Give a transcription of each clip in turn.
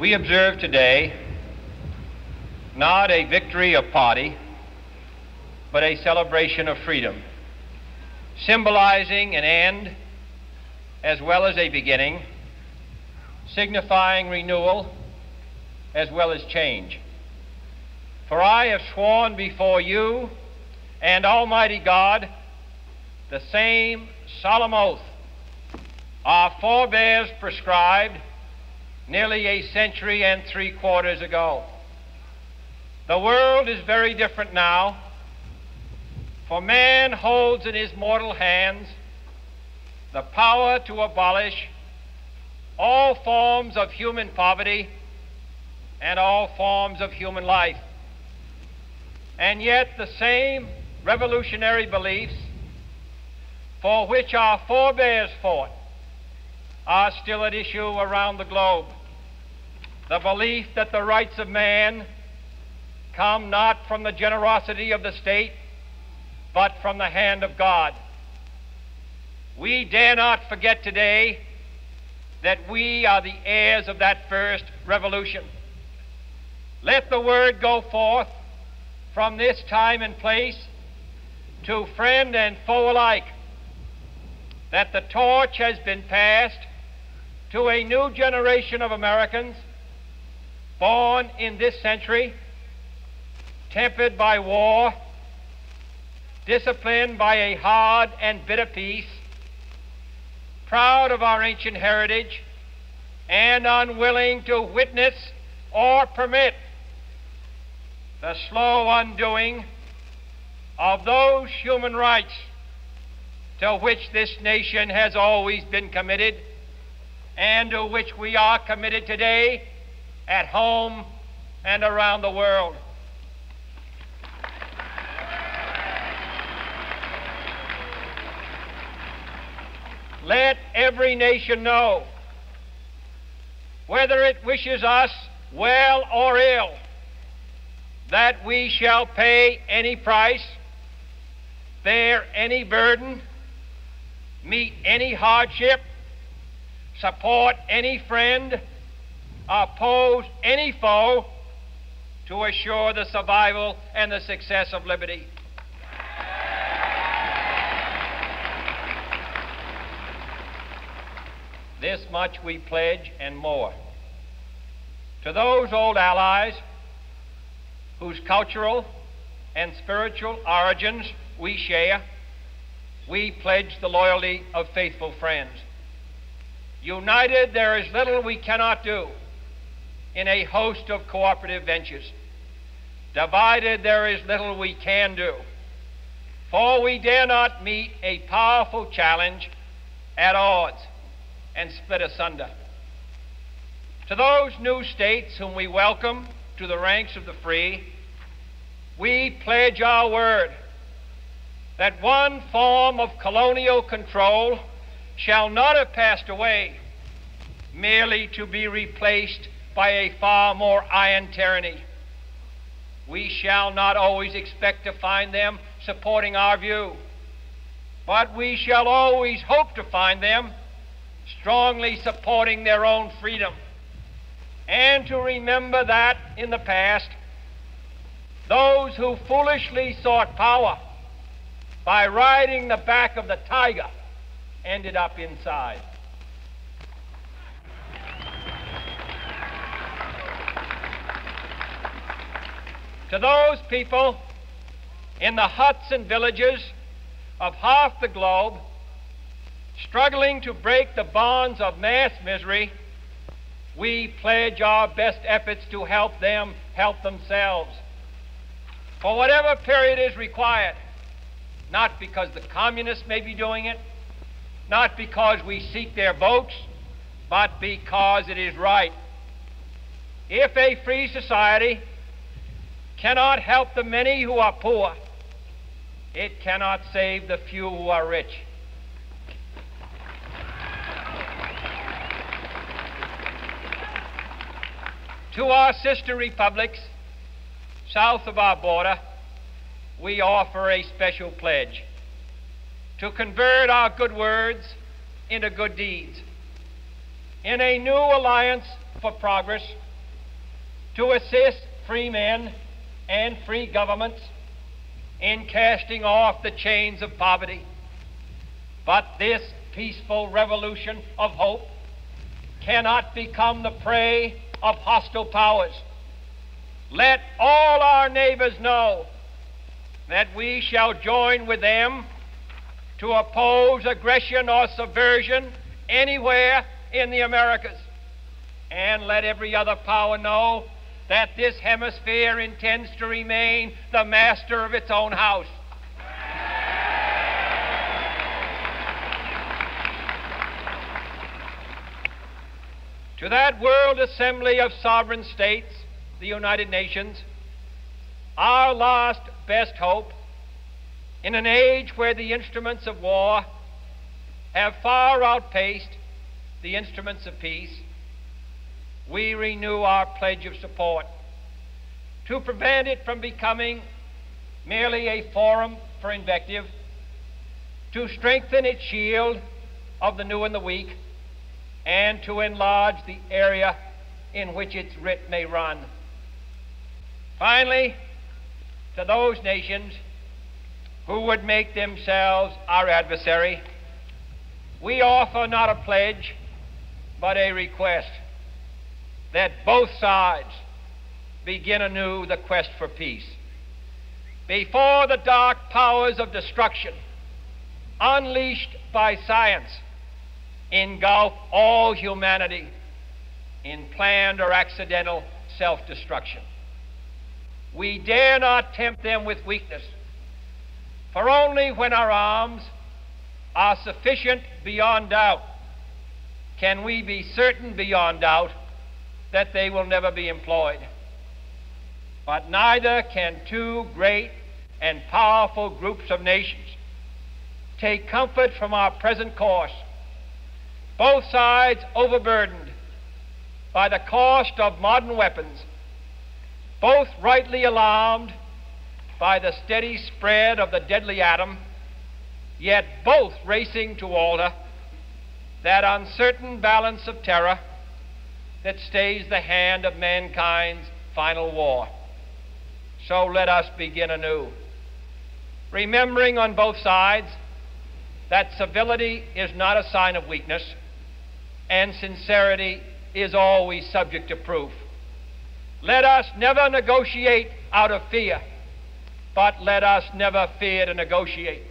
We observe today not a victory of party, but a celebration of freedom, symbolizing an end as well as a beginning, signifying renewal as well as change. For I have sworn before you and Almighty God the same solemn oath our forebears prescribed nearly a century and 3/4 ago. The world is very different now, for man holds in his mortal hands the power to abolish all forms of human poverty and all forms of human life. And yet the same revolutionary beliefs for which our forebears fought are still at issue around the globe. The belief that the rights of man come not from the generosity of the state, but from the hand of God. We dare not forget today that we are the heirs of that first revolution. Let the word go forth from this time and place to friend and foe alike that the torch has been passed to a new generation of Americans born in this century, tempered by war, disciplined by a hard and bitter peace, proud of our ancient heritage, and unwilling to witness or permit the slow undoing of those human rights to which this nation has always been committed and to which we are committed today at home and around the world. Let every nation know, whether it wishes us well or ill, that we shall pay any price, bear any burden, meet any hardship, support any friend, oppose any foe to assure the survival and the success of liberty. This much we pledge and more. To those old allies whose cultural and spiritual origins we share, we pledge the loyalty of faithful friends. United, there is little we cannot do in a host of cooperative ventures. Divided, there is little we can do, for we dare not meet a powerful challenge at odds and split asunder. To those new states whom we welcome to the ranks of the free, we pledge our word that one form of colonial control shall not have passed away merely to be replaced by a far more iron tyranny. We shall not always expect to find them supporting our view, but we shall always hope to find them strongly supporting their own freedom, and to remember that in the past, those who foolishly sought power by riding the back of the tiger ended up inside. To those people in the huts and villages of half the globe struggling to break the bonds of mass misery, we pledge our best efforts to help them help themselves for whatever period is required, not because the communists may be doing it, not because we seek their votes, but because it is right. If a free society cannot help the many who are poor, it cannot save the few who are rich. To our sister republics south of our border, we offer a special pledge to convert our good words into good deeds. In a new alliance for progress, to assist free men and free governments in casting off the chains of poverty. But this peaceful revolution of hope cannot become the prey of hostile powers. Let all our neighbors know that we shall join with them to oppose aggression or subversion anywhere in the Americas. And let every other power know that this hemisphere intends to remain the master of its own house. To that World Assembly of Sovereign States, the United Nations, our last best hope, in an age where the instruments of war have far outpaced the instruments of peace, we renew our pledge of support to prevent it from becoming merely a forum for invective, to strengthen its shield of the new and the weak, and to enlarge the area in which its writ may run. Finally, to those nations who would make themselves our adversary, we offer not a pledge, but a request that both sides begin anew the quest for peace. Before the dark powers of destruction, unleashed by science, engulf all humanity in planned or accidental self-destruction. We dare not tempt them with weakness, for only when our arms are sufficient beyond doubt can we be certain beyond doubt that they will never be employed. But neither can two great and powerful groups of nations take comfort from our present course, both sides overburdened by the cost of modern weapons, both rightly alarmed by the steady spread of the deadly atom, yet both racing to alter that uncertain balance of terror that stays the hand of mankind's final war. So let us begin anew, remembering on both sides that civility is not a sign of weakness, and sincerity is always subject to proof. Let us never negotiate out of fear, but let us never fear to negotiate.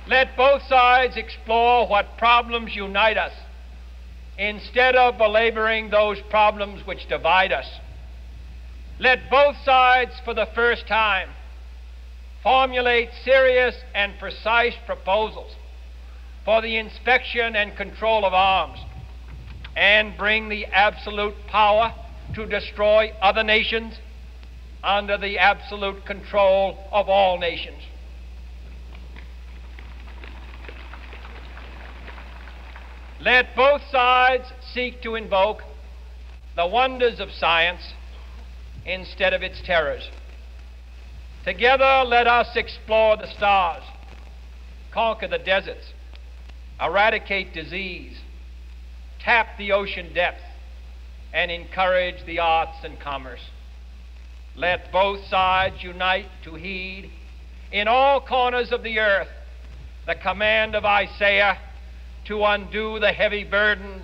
Let both sides explore what problems unite us, instead of belaboring those problems which divide us. Let both sides, for the first time, formulate serious and precise proposals for the inspection and control of arms, and bring the absolute power to destroy other nations under the absolute control of all nations. Let both sides seek to invoke the wonders of science instead of its terrors. Together, let us explore the stars, conquer the deserts, eradicate disease, tap the ocean depths, and encourage the arts and commerce. Let both sides unite to heed in all corners of the earth the command of Isaiah to undo the heavy burdens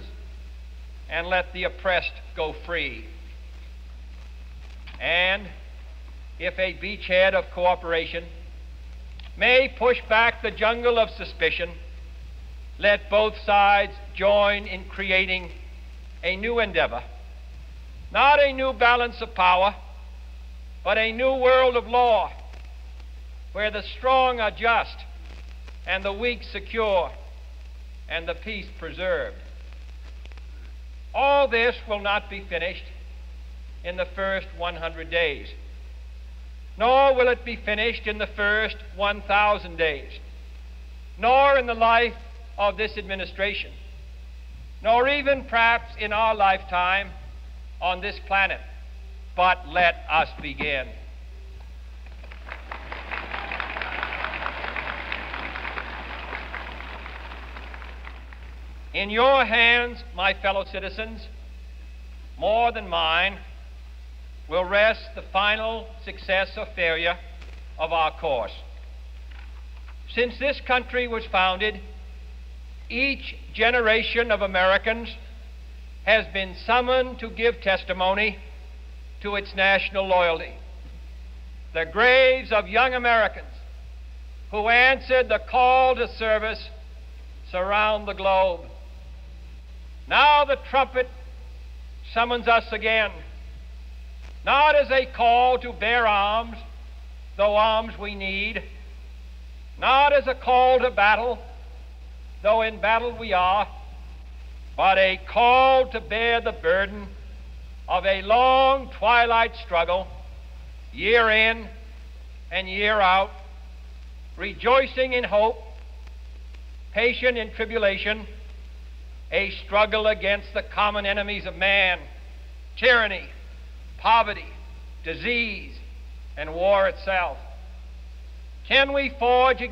and let the oppressed go free. And if a beachhead of cooperation may push back the jungle of suspicion, let both sides join in creating a new endeavor, not a new balance of power, but a new world of law, where the strong are just and the weak secure and the peace preserved. All this will not be finished in the first 100 days, nor will it be finished in the first 1,000 days, nor in the life of this administration, nor even perhaps in our lifetime on this planet. But let us begin. In your hands, my fellow citizens, more than mine, will rest the final success or failure of our course. Since this country was founded, each generation of Americans has been summoned to give testimony to its national loyalty. The graves of young Americans who answered the call to service surround the globe. Now the trumpet summons us again, not as a call to bear arms, though arms we need, not as a call to battle, though in battle we are, but a call to bear the burden of a long twilight struggle, year in and year out, rejoicing in hope, patient in tribulation, a struggle against the common enemies of man, tyranny, poverty, disease, and war itself. Can we forge again